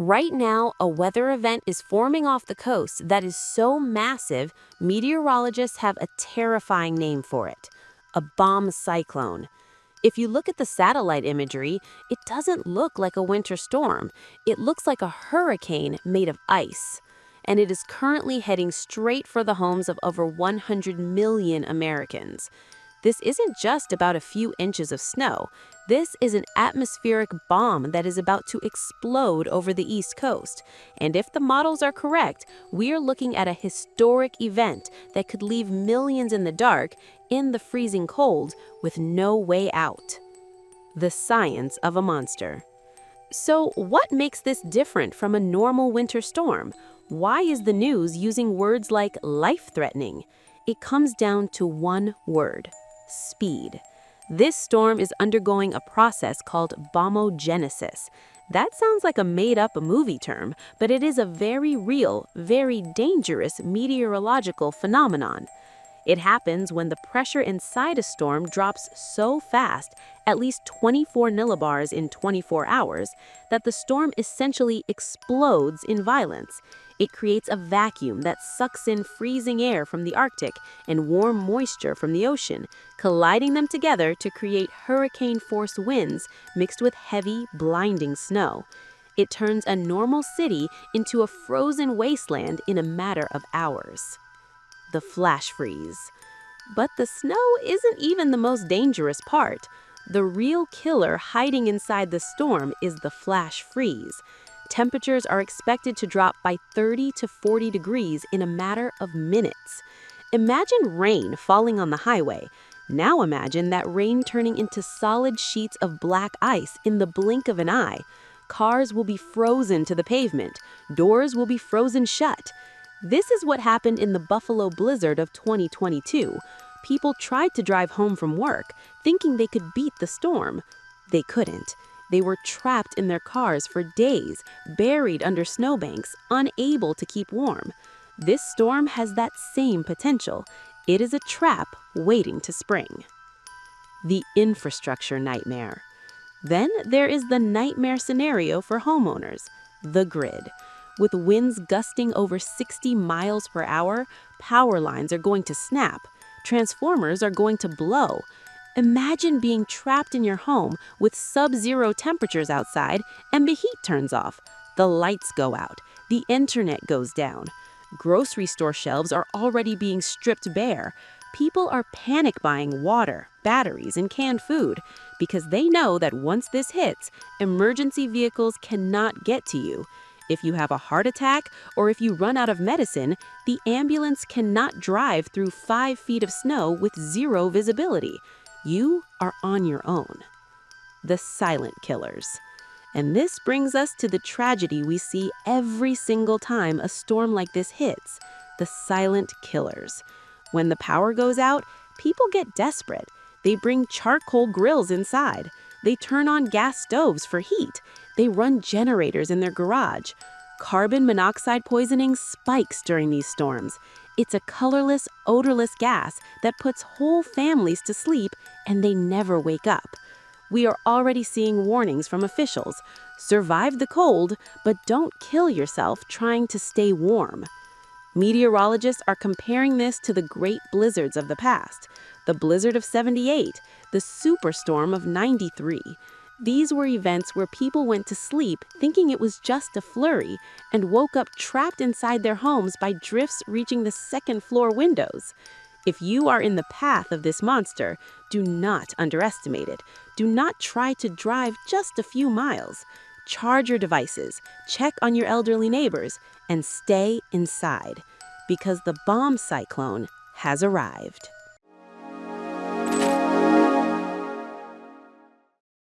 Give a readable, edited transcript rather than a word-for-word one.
Right now, a weather event is forming off the coast that is so massive, meteorologists have a terrifying name for it: a bomb cyclone. If you look at the satellite imagery, it doesn't look like a winter storm. It looks like a hurricane made of ice. And it is currently heading straight for the homes of over 100 million Americans. This isn't just about a few inches of snow. This is an atmospheric bomb that is about to explode over the East Coast. And if the models are correct, we are looking at a historic event that could leave millions in the dark, in the freezing cold, with no way out. The science of a monster. So, what makes this different from a normal winter storm? Why is the news using words like life-threatening? It comes down to one word: speed. This storm is undergoing a process called bombogenesis. That sounds like a made-up movie term, but it is a very real, very dangerous meteorological phenomenon. It happens when the pressure inside a storm drops so fast, at least 24 millibars in 24 hours, that the storm essentially explodes in violence. It creates a vacuum that sucks in freezing air from the Arctic and warm moisture from the ocean, colliding them together to create hurricane-force winds mixed with heavy, blinding snow. It turns a normal city into a frozen wasteland in a matter of hours. The flash freeze. But the snow isn't even the most dangerous part. The real killer hiding inside the storm is the flash freeze. Temperatures are expected to drop by 30 to 40 degrees in a matter of minutes. Imagine rain falling on the highway. Now imagine that rain turning into solid sheets of black ice in the blink of an eye. Cars will be frozen to the pavement. Doors will be frozen shut. This is what happened in the Buffalo blizzard of 2022. People tried to drive home from work, thinking they could beat the storm. They couldn't. They were trapped in their cars for days, buried under snowbanks, unable to keep warm. This storm has that same potential. It is a trap waiting to spring. The infrastructure nightmare. Then there is the nightmare scenario for homeowners: the grid. With winds gusting over 60 miles per hour, power lines are going to snap. Transformers are going to blow. Imagine being trapped in your home with sub-zero temperatures outside and the heat turns off. The lights go out. The internet goes down. Grocery store shelves are already being stripped bare. People are panic buying water, batteries, and canned food because they know that once this hits, emergency vehicles cannot get to you. If you have a heart attack or if you run out of medicine, the ambulance cannot drive through 5 feet of snow with zero visibility. You are on your own. The silent killers. And this brings us to the tragedy we see every single time a storm like this hits: the silent killers. When the power goes out, people get desperate. They bring charcoal grills inside. They turn on gas stoves for heat. They run generators in their garage. Carbon monoxide poisoning spikes during these storms. It's a colorless, odorless gas that puts whole families to sleep, and they never wake up. We are already seeing warnings from officials: survive the cold, but don't kill yourself trying to stay warm. Meteorologists are comparing this to the great blizzards of the past: the blizzard of '78, the superstorm of '93. These were events where people went to sleep thinking it was just a flurry and woke up trapped inside their homes by drifts reaching the second-floor windows. If you are in the path of this monster, do not underestimate it. Do not try to drive just a few miles. Charge your devices, check on your elderly neighbors, and stay inside, because the bomb cyclone has arrived.